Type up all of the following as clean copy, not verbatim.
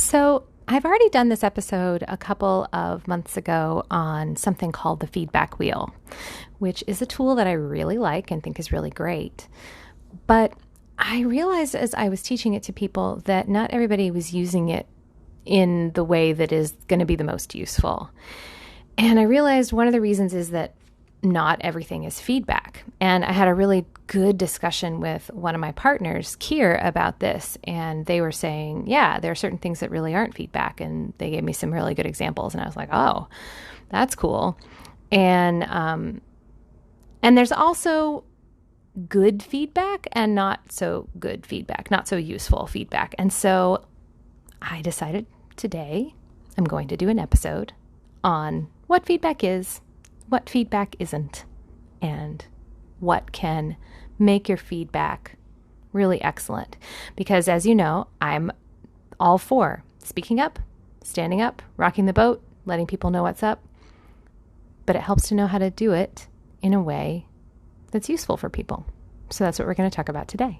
So I've already done this episode a couple of months ago on something called the feedback wheel, which is a tool that I really like and think is really great. But I realized as I was teaching it to people that not everybody was using it in the way that is going to be the most useful. And I realized one of the reasons is that not everything is feedback. And I had a really good discussion with one of my partners, Kier, about this. And they were saying, yeah, there are certain things that really aren't feedback. And they gave me some really good examples. And I was like, oh, that's cool. And there's also good feedback and not so good feedback, not so useful feedback. And so I decided today I'm going to do an episode on what feedback is, what feedback isn't, and what can make your feedback really excellent. Because as you know, I'm all for speaking up, standing up, rocking the boat, letting people know what's up. But it helps to know how to do it in a way that's useful for people. So that's what we're going to talk about today.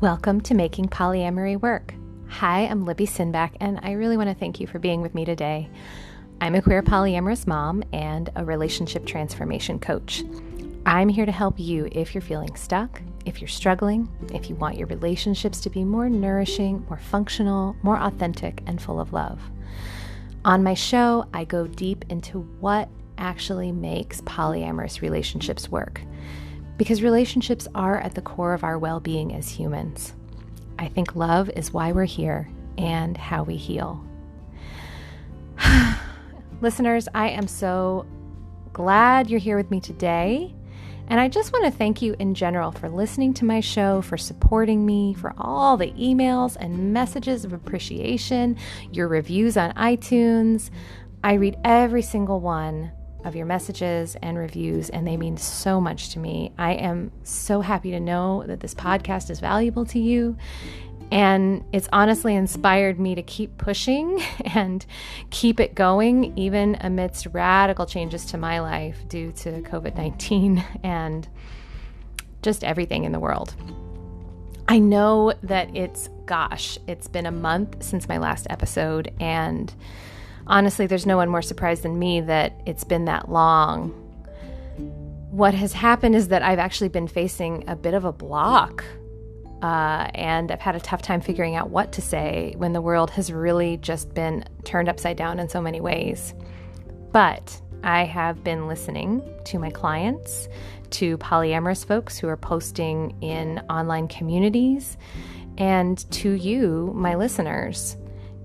Welcome to Making Polyamory Work. Hi, I'm Libby Sinback, and I really want to thank you for being with me today. I'm a queer polyamorous mom and a relationship transformation coach. I'm here to help you if you're feeling stuck, if you're struggling, if you want your relationships to be more nourishing, more functional, more authentic, and full of love. On my show, I go deep into what actually makes polyamorous relationships work. Because relationships are at the core of our well-being as humans. I think love is why we're here and how we heal. Listeners, I am so glad you're here with me today. And I just want to thank you in general for listening to my show, for supporting me, for all the emails and messages of appreciation, your reviews on iTunes. I read every single one of your messages and reviews, and they mean so much to me. I am so happy to know that this podcast is valuable to you, and it's honestly inspired me to keep pushing and keep it going, even amidst radical changes to my life due to COVID-19 and just everything in the world. I know that it's been a month since my last episode, and honestly, there's no one more surprised than me that it's been that long. What has happened is that I've actually been facing a bit of a block, and I've had a tough time figuring out what to say when the world has really just been turned upside down in so many ways. But I have been listening to my clients, to polyamorous folks who are posting in online communities, and to you, my listeners.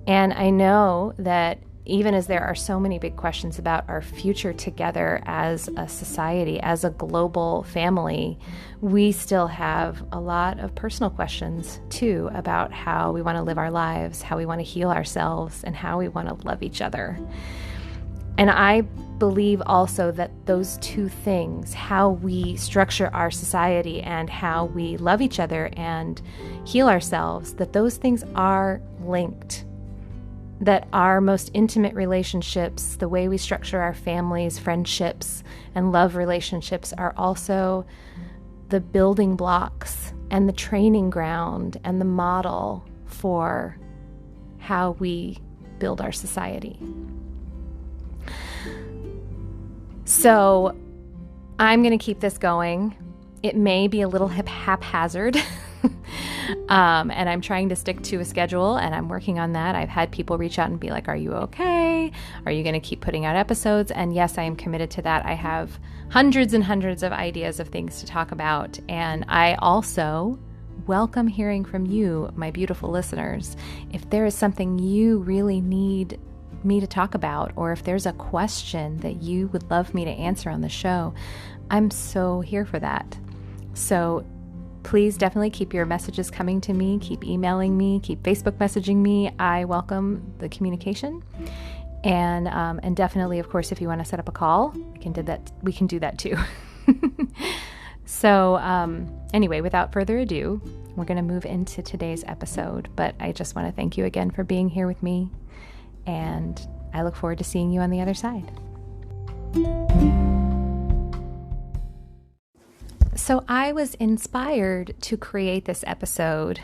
And I know that even as there are so many big questions about our future together as a society, as a global family, we still have a lot of personal questions too about how we want to live our lives, how we want to heal ourselves, and how we want to love each other. And I believe also that those two things, how we structure our society and how we love each other and heal ourselves, that those things are linked. That our most intimate relationships, the way we structure our families, friendships, and love relationships are also the building blocks and the training ground and the model for how we build our society. So I'm going to keep this going. It may be a little haphazard. And I'm trying to stick to a schedule, and I'm working on that. I've had people reach out and be like, are you okay? Are you going to keep putting out episodes? And yes, I am committed to that. I have hundreds and hundreds of ideas of things to talk about. And I also welcome hearing from you, my beautiful listeners. If there is something you really need me to talk about, or if there's a question that you would love me to answer on the show, I'm so here for that. So please definitely keep your messages coming to me, keep emailing me, keep Facebook messaging me. I welcome the communication. And definitely, of course, if you want to set up a call, we can do that too. So anyway, without further ado, we're going to move into today's episode. But I just want to thank you again for being here with me. And I look forward to seeing you on the other side. So I was inspired to create this episode.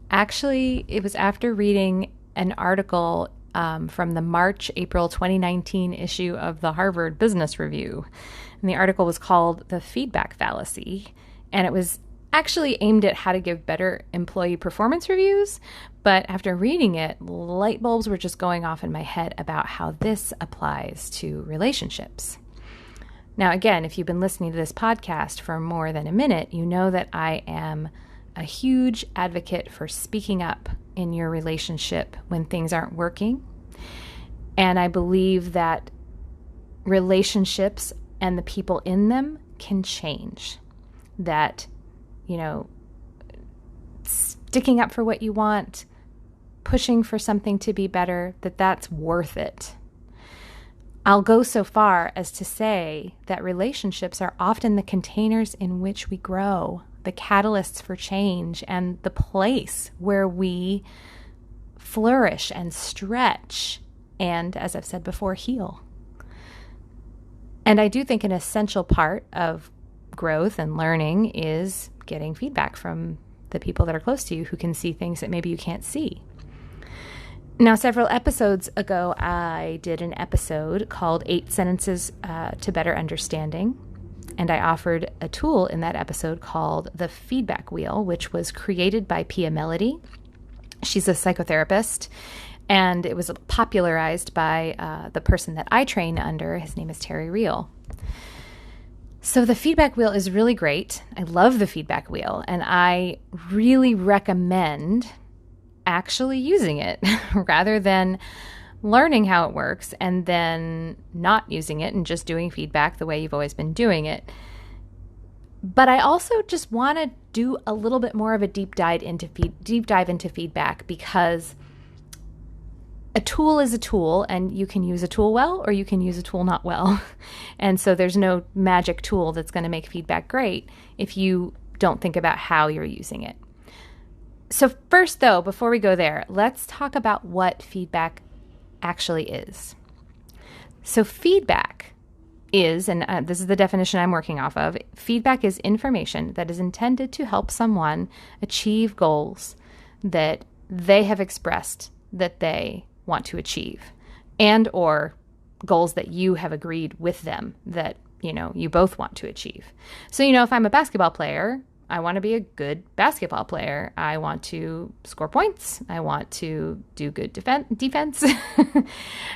Actually, it was after reading an article from the March-April 2019 issue of the Harvard Business Review. And the article was called The Feedback Fallacy. And it was actually aimed at how to give better employee performance reviews. But after reading it, light bulbs were just going off in my head about how this applies to relationships. Now, again, if you've been listening to this podcast for more than a minute, you know that I am a huge advocate for speaking up in your relationship when things aren't working. And I believe that relationships and the people in them can change. That, sticking up for what you want, pushing for something to be better, that's worth it. I'll go so far as to say that relationships are often the containers in which we grow, the catalysts for change, and the place where we flourish and stretch and, as I've said before, heal. And I do think an essential part of growth and learning is getting feedback from the people that are close to you who can see things that maybe you can't see. Now, several episodes ago, I did an episode called 8 Sentences to Better Understanding. And I offered a tool in that episode called the Feedback Wheel, which was created by Pia Melody. She's a psychotherapist, and it was popularized by the person that I train under. His name is Terry Real. So the feedback wheel is really great. I love the feedback wheel, and I really recommend actually using it rather than learning how it works and then not using it and just doing feedback the way you've always been doing it. But I also just want to do a little bit more of a deep dive into feedback, because a tool is a tool, and you can use a tool well or you can use a tool not well. And so there's no magic tool that's going to make feedback great if you don't think about how you're using it. So first, though, before we go there, let's talk about what feedback actually is. So feedback is, and this is the definition I'm working off of, feedback is information that is intended to help someone achieve goals that they have expressed that they want to achieve, and or goals that you have agreed with them that, you both want to achieve. So, if I'm a basketball player, I want to be a good basketball player. I want to score points. I want to do good defense.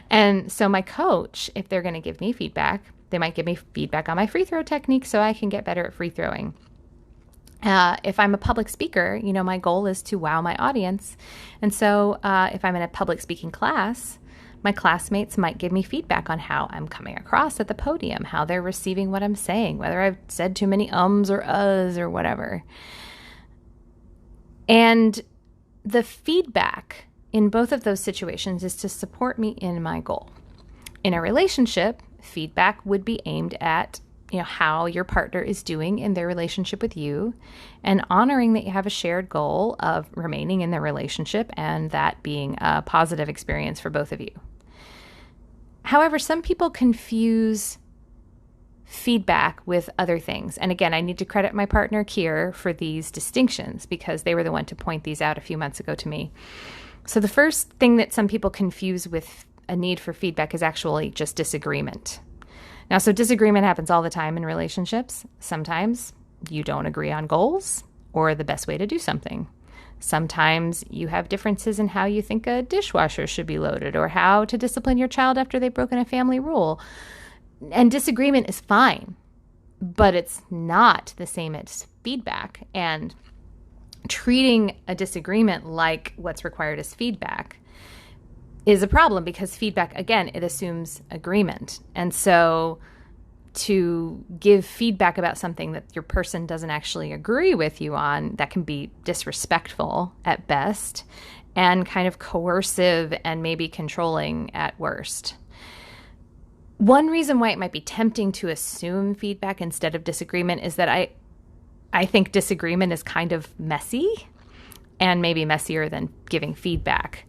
And so my coach, if they're going to give me feedback, they might give me feedback on my free throw technique so I can get better at free throwing. If I'm a public speaker, my goal is to wow my audience. And so if I'm in a public speaking class, my classmates might give me feedback on how I'm coming across at the podium, how they're receiving what I'm saying, whether I've said too many ums or uhs or whatever. And the feedback in both of those situations is to support me in my goal. In a relationship, feedback would be aimed at how your partner is doing in their relationship with you, and honoring that you have a shared goal of remaining in the relationship and that being a positive experience for both of you. However, some people confuse feedback with other things. And again, I need to credit my partner, Kier, for these distinctions, because they were the one to point these out a few months ago to me. So the first thing that some people confuse with a need for feedback is actually just disagreement. Now, so disagreement happens all the time in relationships. Sometimes you don't agree on goals or the best way to do something. Sometimes you have differences in how you think a dishwasher should be loaded or how to discipline your child after they've broken a family rule. And disagreement is fine, but it's not the same as feedback. And treating a disagreement like what's required as feedback is a problem, because feedback, again, it assumes agreement. And so to give feedback about something that your person doesn't actually agree with you on, that can be disrespectful at best and kind of coercive and maybe controlling at worst. One reason why it might be tempting to assume feedback instead of disagreement is that I think disagreement is kind of messy and maybe messier than giving feedback.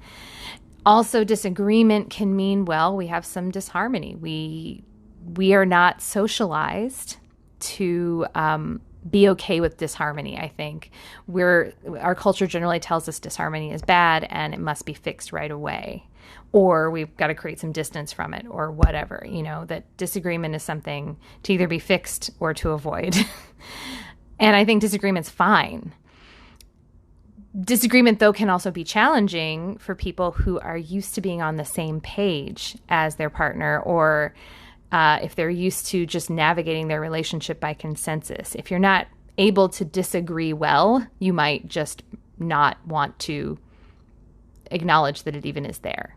Also, disagreement can mean, well, we have some disharmony. We are not socialized to be okay with disharmony. I think our culture generally tells us disharmony is bad and it must be fixed right away, or we've got to create some distance from it, or whatever, that disagreement is something to either be fixed or to avoid. And I think disagreement's fine. Disagreement, though, can also be challenging for people who are used to being on the same page as their partner, or if they're used to just navigating their relationship by consensus. If you're not able to disagree well, you might just not want to acknowledge that it even is there.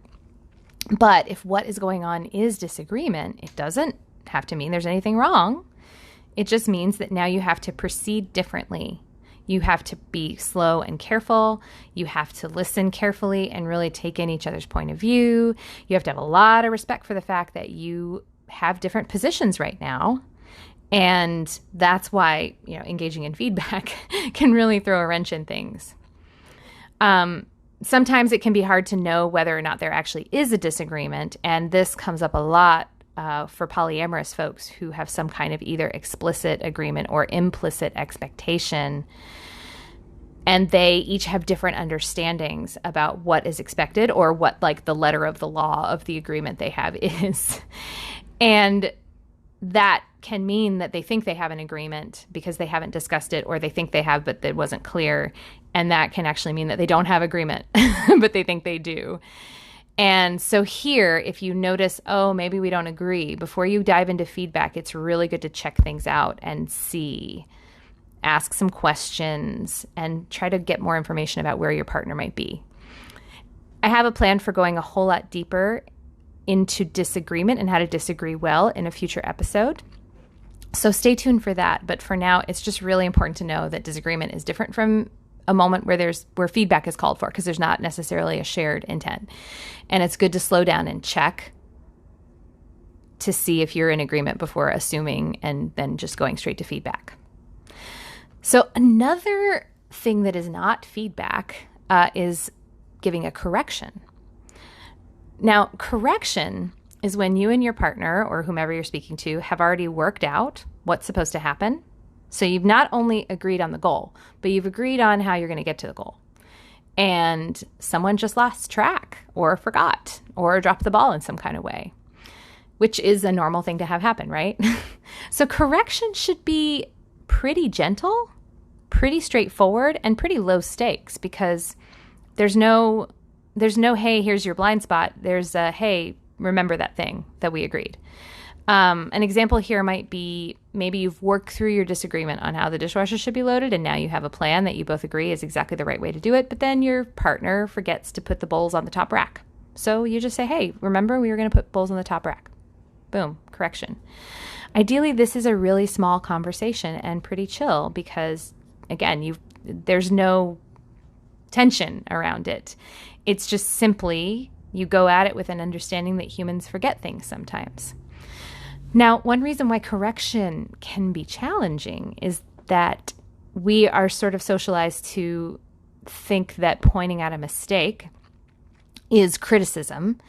But if what is going on is disagreement, it doesn't have to mean there's anything wrong. It just means that now you have to proceed differently. You have to be slow and careful. You have to listen carefully and really take in each other's point of view. You have to have a lot of respect for the fact that you have different positions right now. And that's why, engaging in feedback can really throw a wrench in things. Sometimes it can be hard to know whether or not there actually is a disagreement. And this comes up a lot for polyamorous folks who have some kind of either explicit agreement or implicit expectation. And they each have different understandings about what is expected, or what the letter of the law of the agreement they have is. And that can mean that they think they have an agreement because they haven't discussed it, or they think they have, but it wasn't clear. And that can actually mean that they don't have agreement, but they think they do. And so here, if you notice, maybe we don't agree, before you dive into feedback, it's really good to check things out and see. Ask some questions and try to get more information about where your partner might be. I have a plan for going a whole lot deeper into disagreement and how to disagree well in a future episode. So stay tuned for that. But for now, it's just really important to know that disagreement is different from a moment where feedback is called for, because there's not necessarily a shared intent. And it's good to slow down and check to see if you're in agreement before assuming and then just going straight to feedback. So another thing that is not feedback is giving a correction. Now, correction is when you and your partner, or whomever you're speaking to, have already worked out what's supposed to happen. So you've not only agreed on the goal, but you've agreed on how you're going to get to the goal. And someone just lost track, or forgot, or dropped the ball in some kind of way, which is a normal thing to have happen, right? So correction should be pretty gentle, pretty straightforward, and pretty low stakes, because there's no, hey, here's your blind spot. There's a, hey, remember that thing that we agreed. An example here might be, maybe you've worked through your disagreement on how the dishwasher should be loaded, and now you have a plan that you both agree is exactly the right way to do it, but then your partner forgets to put the bowls on the top rack. So you just say, hey, remember we were going to put bowls on the top rack. Boom, correction. Ideally, this is a really small conversation and pretty chill, because, again, there's no tension around it. It's just simply you go at it with an understanding that humans forget things sometimes. Now, one reason why correction can be challenging is that we are sort of socialized to think that pointing out a mistake is criticism,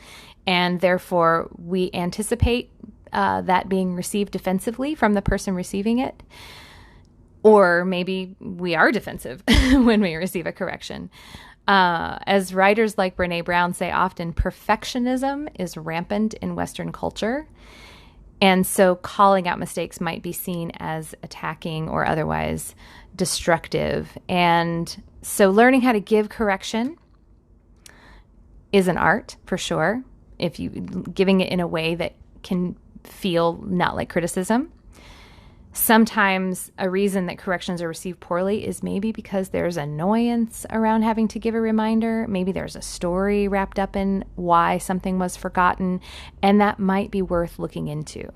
and therefore we anticipate that being received defensively from the person receiving it. Or maybe we are defensive when we receive a correction. As writers like Brene Brown say often, perfectionism is rampant in Western culture. And so calling out mistakes might be seen as attacking or otherwise destructive. And so learning how to give correction is an art, for sure, if you giving it in a way that can feel not like criticism. Sometimes a reason that corrections are received poorly is maybe because there's annoyance around having to give a reminder. Maybe there's a story wrapped up in why something was forgotten, and that might be worth looking into.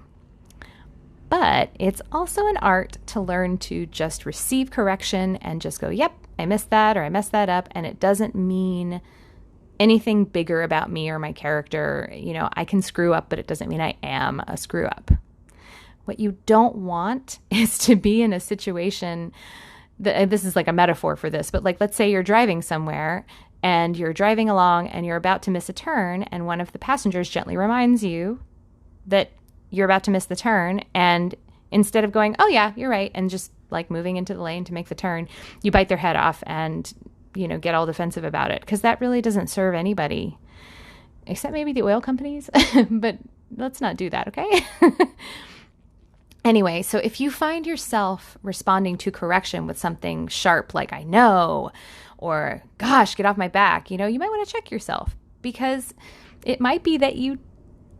But it's also an art to learn to just receive correction and just go, yep, I missed that, or I messed that up, and it doesn't mean anything bigger about me or my character. I can screw up, but it doesn't mean I am a screw up. What you don't want is to be in a situation that, this is like a metaphor for this, but let's say you're driving somewhere and you're driving along and you're about to miss a turn, and one of the passengers gently reminds you that you're about to miss the turn, and Instead of going, oh yeah, you're right, and just like moving into the lane to make the turn, you bite their head off and, get all defensive about it, because that really doesn't serve anybody except maybe the oil companies. But let's not do that, okay? Anyway, so if you find yourself responding to correction with something sharp like I know, or gosh, get off my back, you might want to check yourself, because it might be that you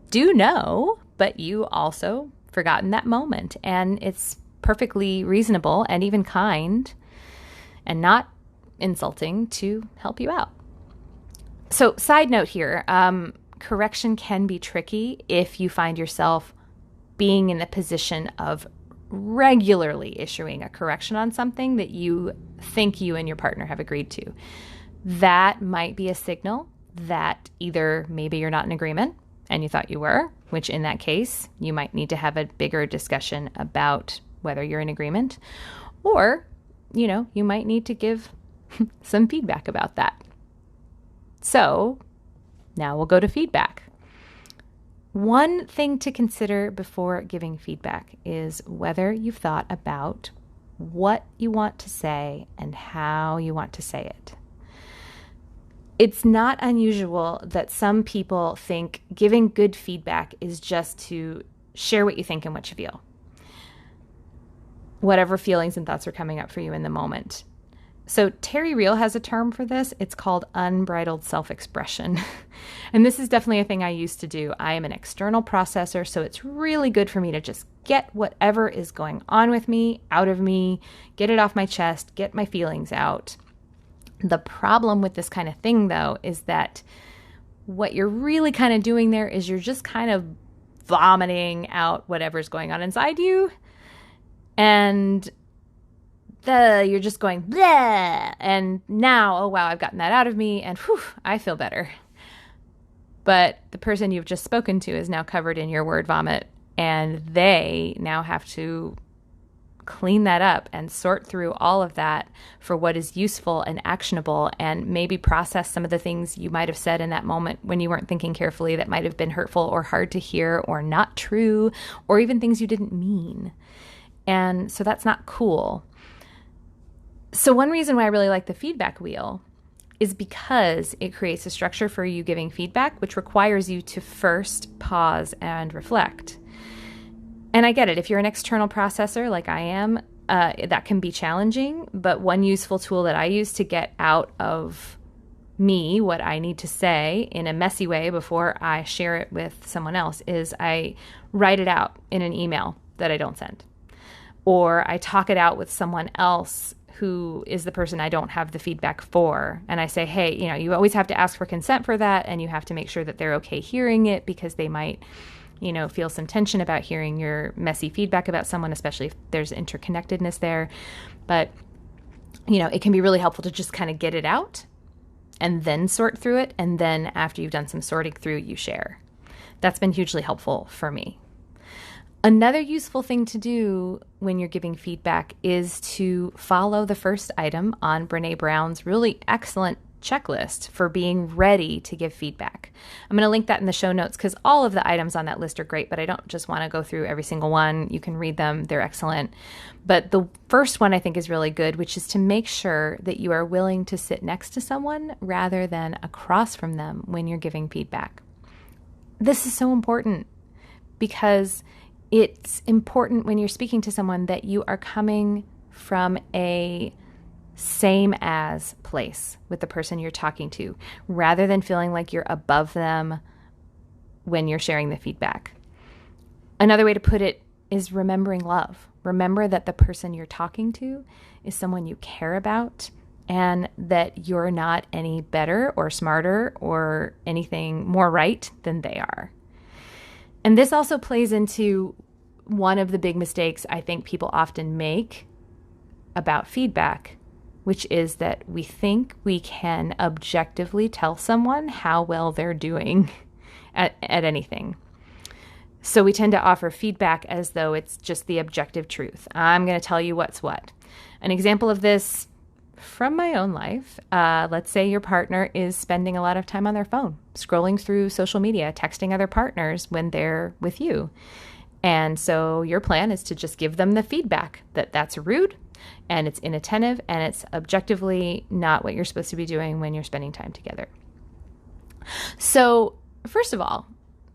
do know, but you also forgot in that moment. And it's perfectly reasonable and even kind and not insulting to help you out. So side note here, correction can be tricky if you find yourself being in the position of regularly issuing a correction on something that you think you and your partner have agreed to. That might be a signal that either maybe you're not in agreement and you thought you were, which in that case, you might need to have a bigger discussion about whether you're in agreement, or, you might need to give some feedback about that. So now we'll go to feedback. One thing to consider before giving feedback is whether you've thought about what you want to say and how you want to say it. It's not unusual that some people think giving good feedback is just to share what you think and what you feel, whatever feelings and thoughts are coming up for you in the moment. So Terry Real has a term for this. It's called unbridled self-expression. And this is definitely a thing I used to do. I am an external processor, so it's really good for me to just get whatever is going on with me out of me, get it off my chest, get my feelings out. The problem with this kind of thing, though, is that what you're really kind of doing there is you're just kind of vomiting out whatever's going on inside you. And you're just going, bleh, and now, oh wow, I've gotten that out of me, and whew, I feel better. But the person you've just spoken to is now covered in your word vomit, and they now have to clean that up and sort through all of that for what is useful and actionable, and maybe process some of the things you might have said in that moment when you weren't thinking carefully that might have been hurtful or hard to hear or not true, or even things you didn't mean. And so that's not cool. So one reason why I really like the feedback wheel is because it creates a structure for you giving feedback, which requires you to first pause and reflect. And I get it. If you're an external processor like I am, that can be challenging. But one useful tool that I use to get out of me what I need to say in a messy way before I share it with someone else is I write it out in an email that I don't send. Or I talk it out with someone else who is the person I don't have the feedback for. And I say, hey, you always have to ask for consent for that, and you have to make sure that they're okay hearing it, because they might, feel some tension about hearing your messy feedback about someone, especially if there's interconnectedness there. But, it can be really helpful to just kind of get it out and then sort through it. And then after you've done some sorting through, you share. That's been hugely helpful for me. Another useful thing to do when you're giving feedback is to follow the first item on Brené Brown's really excellent checklist for being ready to give feedback. I'm going to link that in the show notes because all of the items on that list are great, but I don't just want to go through every single one. You can read them. They're excellent. But the first one I think is really good, which is to make sure that you are willing to sit next to someone rather than across from them when you're giving feedback. This is so important because it's important when you're speaking to someone that you are coming from a same as place with the person you're talking to, rather than feeling like you're above them when you're sharing the feedback. Another way to put it is remembering love. Remember that the person you're talking to is someone you care about, and that you're not any better or smarter or anything more right than they are. And this also plays into one of the big mistakes I think people often make about feedback, which is that we think we can objectively tell someone how well they're doing at anything. So we tend to offer feedback as though it's just the objective truth. I'm going to tell you what's what. An example of this from my own life, let's say your partner is spending a lot of time on their phone, scrolling through social media, texting other partners when they're with you. And so your plan is to just give them the feedback that that's rude and it's inattentive and it's objectively not what you're supposed to be doing when you're spending time together. So, first of all,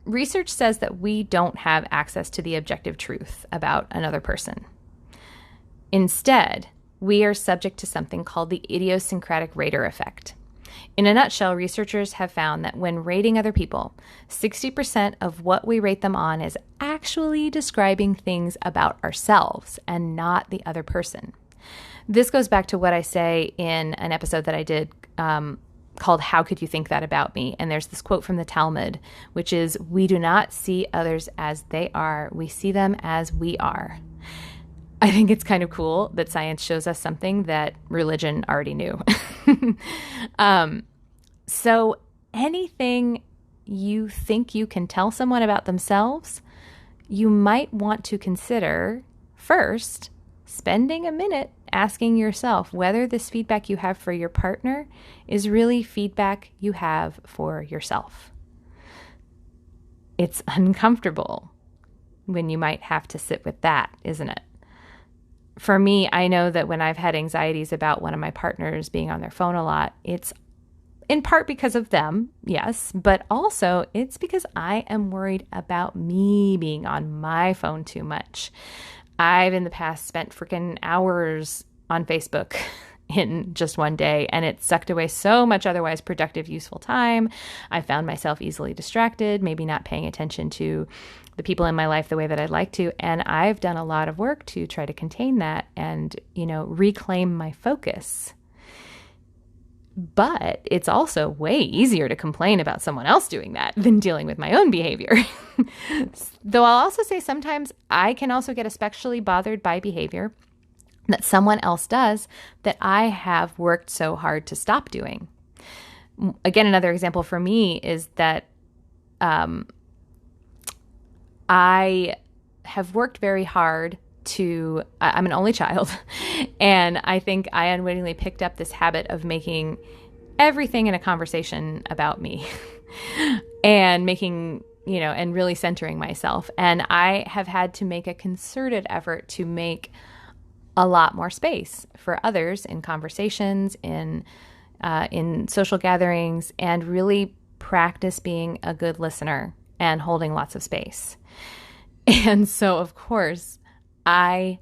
research says that we don't have access to the objective truth about another person. Instead, we are subject to something called the idiosyncratic rater effect. In a nutshell, researchers have found that when rating other people, 60% of what we rate them on is actually describing things about ourselves and not the other person. This goes back to what I say in an episode that I did called How Could You Think That About Me? And there's this quote from the Talmud, which is, we do not see others as they are, we see them as we are. I think it's kind of cool that science shows us something that religion already knew. So anything you think you can tell someone about themselves, you might want to consider first spending a minute asking yourself whether this feedback you have for your partner is really feedback you have for yourself. It's uncomfortable when you might have to sit with that, isn't it? For me, I know that when I've had anxieties about one of my partners being on their phone a lot, it's in part because of them, yes, but also it's because I am worried about me being on my phone too much. I've in the past spent freaking hours on Facebook in just one day, and it sucked away so much otherwise productive, useful time. I found myself easily distracted, maybe not paying attention to the people in my life the way that I'd like to. And I've done a lot of work to try to contain that and, reclaim my focus. But it's also way easier to complain about someone else doing that than dealing with my own behavior. Though I'll also say sometimes I can also get especially bothered by behavior that someone else does that I have worked so hard to stop doing. Again, another example for me is that I have worked very hard I'm an only child, and I think I unwittingly picked up this habit of making everything in a conversation about me and making, and really centering myself. And I have had to make a concerted effort to make a lot more space for others in conversations, in social gatherings, and really practice being a good listener and holding lots of space. And so, of course, I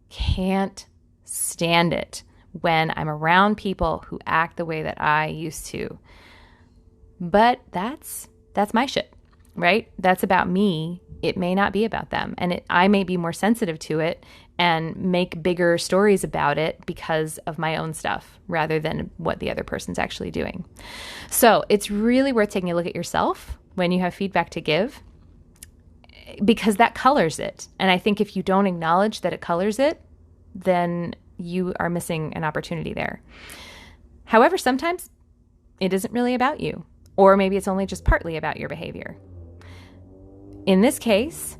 can't stand it when I'm around people who act the way that I used to. But that's my shit, right? That's about me. It may not be about them. And I may be more sensitive to it and make bigger stories about it because of my own stuff rather than what the other person's actually doing. So it's really worth taking a look at yourself when you have feedback to give, because that colors it. And I think if you don't acknowledge that it colors it, then you are missing an opportunity there. However, sometimes it isn't really about you, or maybe it's only just partly about your behavior. In this case,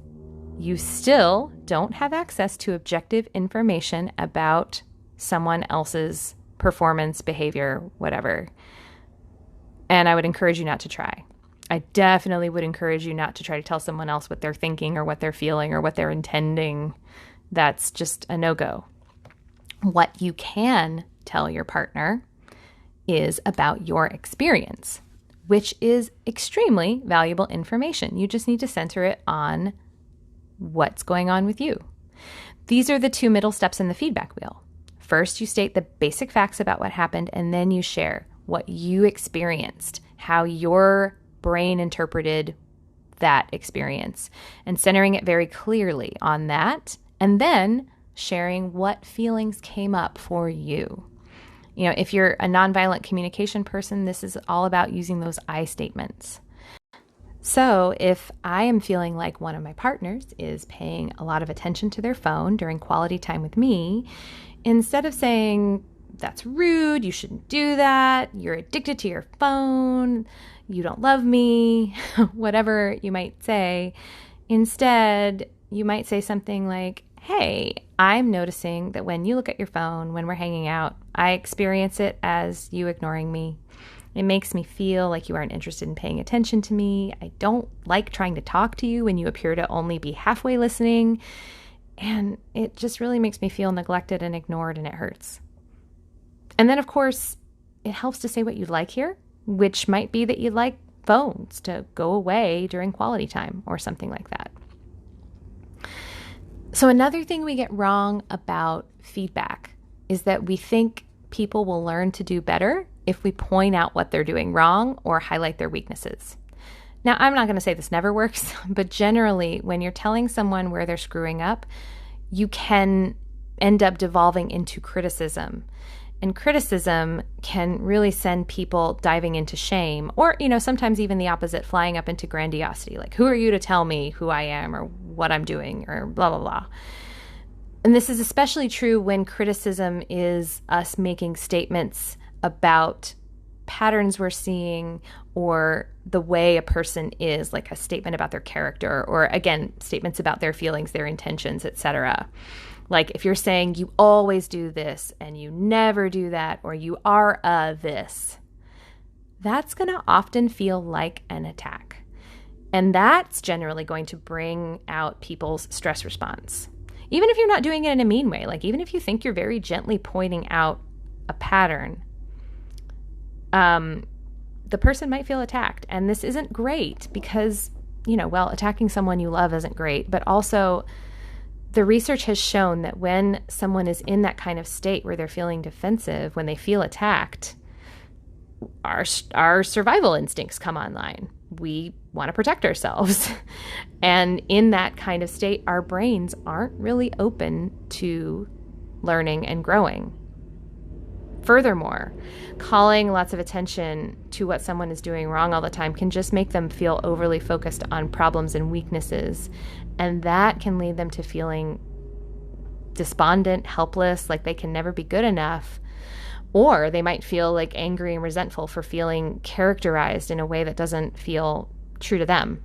you still don't have access to objective information about someone else's performance, behavior, whatever. And I would encourage you not to try. I definitely would encourage you not to try to tell someone else what they're thinking or what they're feeling or what they're intending. That's just a no-go. What you can tell your partner is about your experience, which is extremely valuable information. You just need to center it on what's going on with you. These are the two middle steps in the feedback wheel. First, you state the basic facts about what happened, and then you share what you experienced, how your brain interpreted that experience, and centering it very clearly on that, and then sharing what feelings came up for you. If you're a nonviolent communication person, this is all about using those I statements. So if I am feeling like one of my partners is paying a lot of attention to their phone during quality time with me, instead of saying, that's rude, you shouldn't do that, you're addicted to your phone, you don't love me, whatever you might say, instead you might say something like, hey, I'm noticing that when you look at your phone, when we're hanging out, I experience it as you ignoring me. It makes me feel like you aren't interested in paying attention to me. I don't like trying to talk to you when you appear to only be halfway listening. And it just really makes me feel neglected and ignored, and it hurts. And then, of course, it helps to say what you'd like here, which might be that you'd like phones to go away during quality time or something like that. So another thing we get wrong about feedback is that we think people will learn to do better if we point out what they're doing wrong or highlight their weaknesses. Now, I'm not going to say this never works, but generally, when you're telling someone where they're screwing up, you can end up devolving into criticism. And criticism can really send people diving into shame, or, sometimes even the opposite, flying up into grandiosity. Like, who are you to tell me who I am or what I'm doing or blah, blah, blah. And this is especially true when criticism is us making statements about patterns we're seeing or the way a person is, like a statement about their character, or again, statements about their feelings, their intentions, etc. Like if you're saying you always do this and you never do that, or you are this, that's going to often feel like an attack. And that's generally going to bring out people's stress response. Even if you're not doing it in a mean way, like even if you think you're very gently pointing out a pattern, the person might feel attacked. And this isn't great because, attacking someone you love isn't great, but also the research has shown that when someone is in that kind of state where they're feeling defensive, when they feel attacked, our survival instincts come online. We want to protect ourselves. And in that kind of state, our brains aren't really open to learning and growing. Furthermore, calling lots of attention to what someone is doing wrong all the time can just make them feel overly focused on problems and weaknesses. And that can lead them to feeling despondent, helpless, like they can never be good enough. Or they might feel like angry and resentful for feeling characterized in a way that doesn't feel true to them.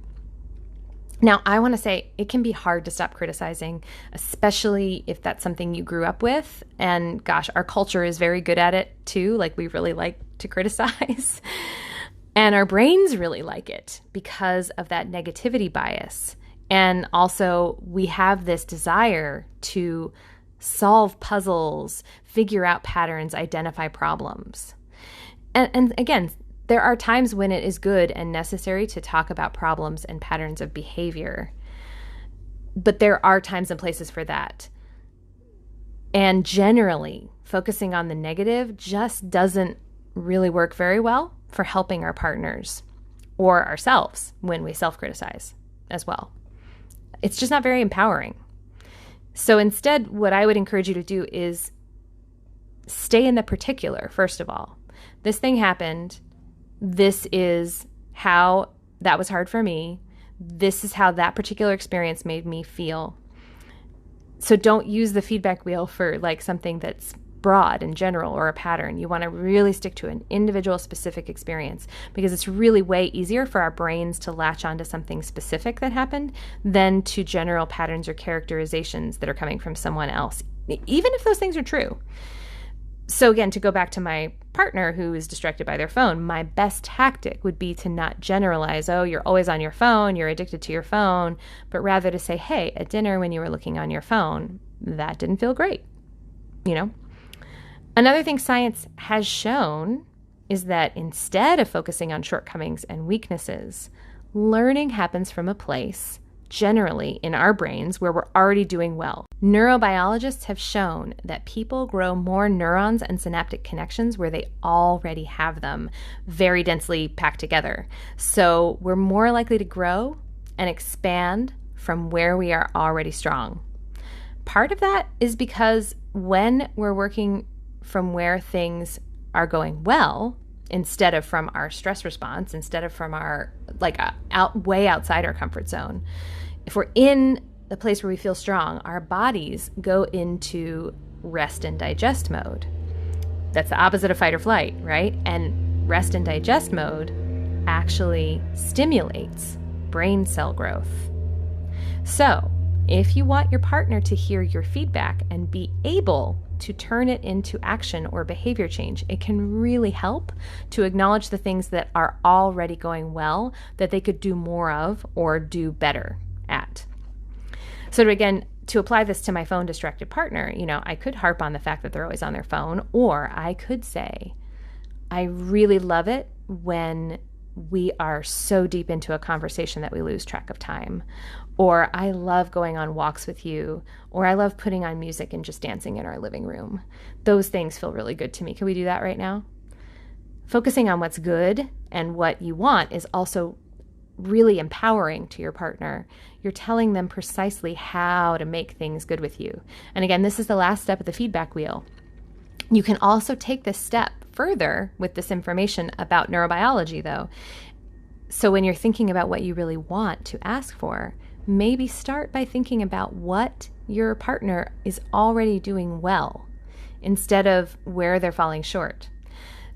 Now, I want to say it can be hard to stop criticizing, especially if that's something you grew up with. And gosh, our culture is very good at it too. Like we really like to criticize. And our brains really like it because of that negativity bias. And also we have this desire to solve puzzles, figure out patterns, identify problems. And again, there are times when it is good and necessary to talk about problems and patterns of behavior. But there are times and places for that. And generally, focusing on the negative just doesn't really work very well for helping our partners or ourselves when we self-criticize as well. It's just not very empowering. So instead, what I would encourage you to do is stay in the particular, first of all. This thing happened. This is how that was hard for me. This is how that particular experience made me feel. So don't use the feedback wheel for like something that's broad and general or a pattern. You want to really stick to an individual specific experience because it's really way easier for our brains to latch onto something specific that happened than to general patterns or characterizations that are coming from someone else, even if those things are true. So again, to go back to my partner who is distracted by their phone, my best tactic would be to not generalize, oh, you're always on your phone, you're addicted to your phone, but rather to say, hey, at dinner when you were looking on your phone, that didn't feel great, Another thing science has shown is that instead of focusing on shortcomings and weaknesses, learning happens from a place, generally in our brains, where we're already doing well. Neurobiologists have shown that people grow more neurons and synaptic connections where they already have them, very densely packed together. So we're more likely to grow and expand from where we are already strong. Part of that is because when we're working from where things are going well, instead of from our stress response, instead of from our way outside our comfort zone, if we're in the place where we feel strong, our bodies go into rest and digest mode. That's the opposite of fight or flight, right? And rest and digest mode actually stimulates brain cell growth. So If you want your partner to hear your feedback and be able to turn it into action or behavior change, it can really help to acknowledge the things that are already going well that they could do more of or do better at. So again, to apply this to my phone distracted partner, I could harp on the fact that they're always on their phone, or I could say, I really love it when we are so deep into a conversation that we lose track of time. Or I love going on walks with you, or I love putting on music and just dancing in our living room. Those things feel really good to me. Can we do that right now? Focusing on what's good and what you want is also really empowering to your partner. You're telling them precisely how to make things good with you. And again, this is the last step of the feedback wheel. You can also take this step further with this information about neurobiology, though. So when you're thinking about what you really want to ask for, maybe start by thinking about what your partner is already doing well instead of where they're falling short.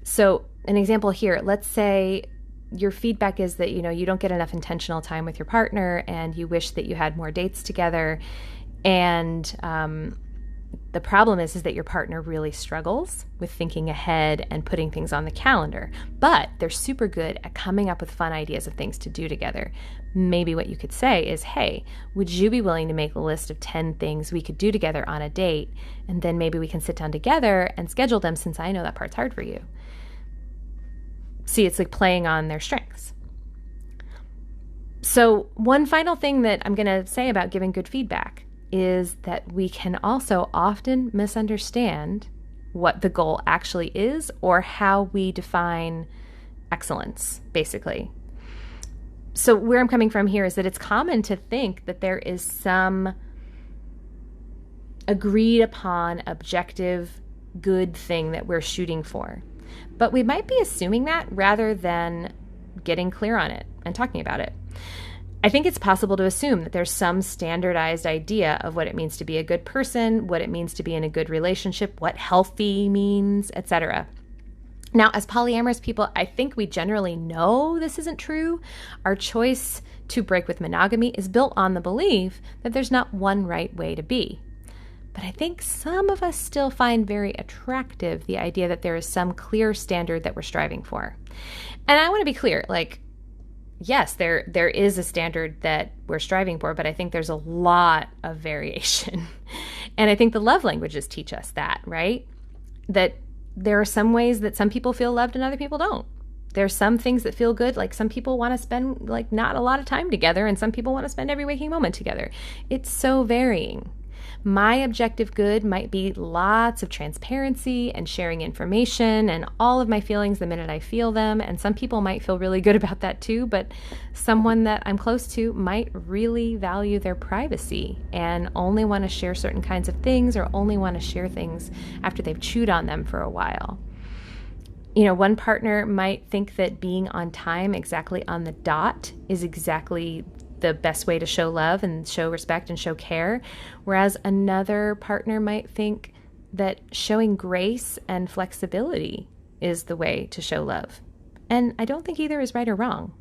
So an example here, let's say your feedback is that, you don't get enough intentional time with your partner and you wish that you had more dates together. And the problem is that your partner really struggles with thinking ahead and putting things on the calendar, but they're super good at coming up with fun ideas of things to do together. Maybe what you could say is, hey, would you be willing to make a list of 10 things we could do together on a date? And then maybe we can sit down together and schedule them, since I know that part's hard for you. See, it's like playing on their strengths. So one final thing that I'm going to say about giving good feedback is that we can also often misunderstand what the goal actually is or how we define excellence, basically. So where I'm coming from here is that it's common to think that there is some agreed upon objective good thing that we're shooting for. But we might be assuming that rather than getting clear on it and talking about it. I think it's possible to assume that there's some standardized idea of what it means to be a good person, what it means to be in a good relationship, what healthy means, etc. Now, as polyamorous people, I think we generally know this isn't true. Our choice to break with monogamy is built on the belief that there's not one right way to be. But I think some of us still find very attractive the idea that there is some clear standard that we're striving for. And I want to be clear, yes, there is a standard that we're striving for, but I think there's a lot of variation. And I think the love languages teach us that, right? That there are some ways that some people feel loved and other people don't. There's some things that feel good, like some people want to spend not a lot of time together, and some people want to spend every waking moment together. It's so varying. My objective good might be lots of transparency and sharing information and all of my feelings the minute I feel them. And some people might feel really good about that too, but someone that I'm close to might really value their privacy and only want to share certain kinds of things or only want to share things after they've chewed on them for a while. One partner might think that being on time, exactly on the dot, is exactly the best way to show love and show respect and show care, whereas another partner might think that showing grace and flexibility is the way to show love. And I don't think either is right or wrong.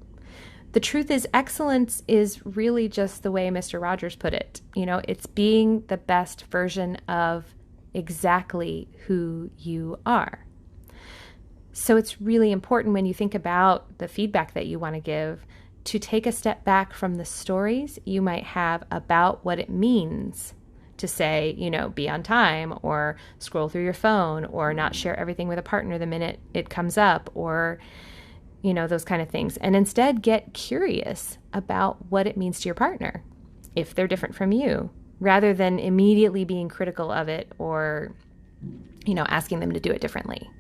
The truth is, excellence is really just the way Mr. Rogers put it. It's being the best version of exactly who you are. So it's really important when you think about the feedback that you want to give to take a step back from the stories you might have about what it means to say, be on time, or scroll through your phone, or not share everything with a partner the minute it comes up, or, those kind of things. And instead get curious about what it means to your partner if they're different from you, rather than immediately being critical of it or, asking them to do it differently.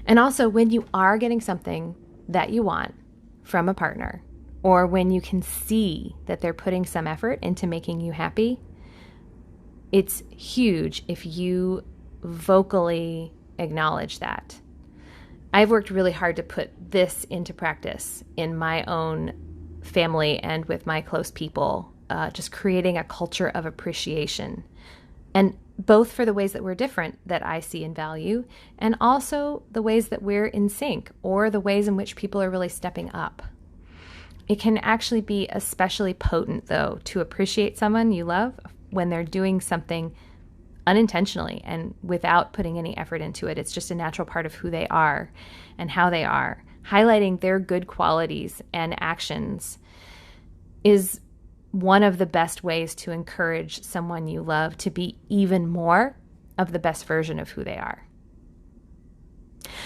And also, when you are getting something that you want from a partner, or when you can see that they're putting some effort into making you happy, it's huge if you vocally acknowledge that. I've worked really hard to put this into practice in my own family and with my close people, just creating a culture of appreciation. And both for the ways that we're different that I see and value, and also the ways that we're in sync, or the ways in which people are really stepping up. It can actually be especially potent, though, to appreciate someone you love when they're doing something unintentionally and without putting any effort into it. It's just a natural part of who they are and how they are. Highlighting their good qualities and actions is one of the best ways to encourage someone you love to be even more of the best version of who they are.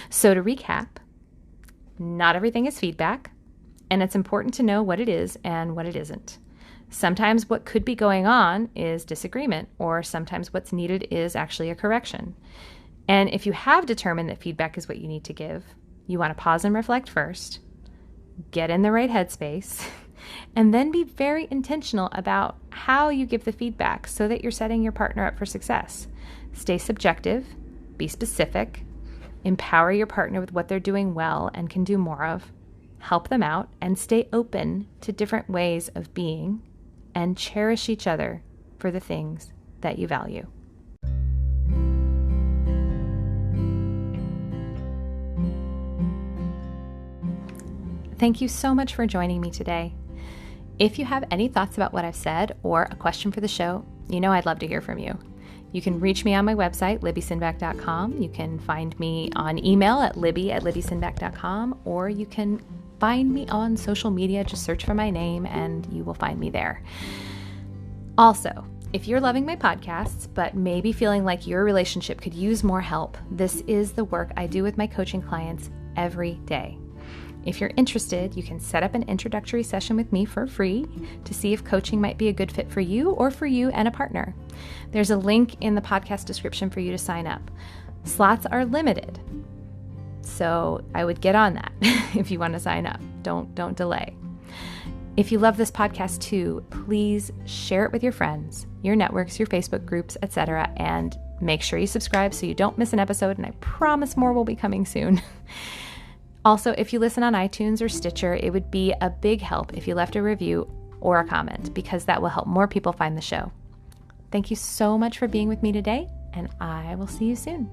So to recap, not everything is feedback, and it's important to know what it is and what it isn't. Sometimes what could be going on is disagreement, or sometimes what's needed is actually a correction. And if you have determined that feedback is what you need to give, you want to pause and reflect first, get in the right headspace, and then be very intentional about how you give the feedback so that you're setting your partner up for success. Stay subjective, be specific, empower your partner with what they're doing well and can do more of, help them out, and stay open to different ways of being, and cherish each other for the things that you value. Thank you so much for joining me today. If you have any thoughts about what I've said or a question for the show, you know I'd love to hear from you. You can reach me on my website, libbysinback.com. You can find me on email at libby@libbysinback.com, or you can find me on social media. Just search for my name and you will find me there. Also, if you're loving my podcasts, but maybe feeling like your relationship could use more help, this is the work I do with my coaching clients every day. If you're interested, you can set up an introductory session with me for free to see if coaching might be a good fit for you or for you and a partner. There's a link in the podcast description for you to sign up. Slots are limited, so I would get on that if you want to sign up. Don't delay. If you love this podcast too, please share it with your friends, your networks, your Facebook groups, etc., and make sure you subscribe so you don't miss an episode, and I promise more will be coming soon. Also, if you listen on iTunes or Stitcher, it would be a big help if you left a review or a comment, because that will help more people find the show. Thank you so much for being with me today, and I will see you soon.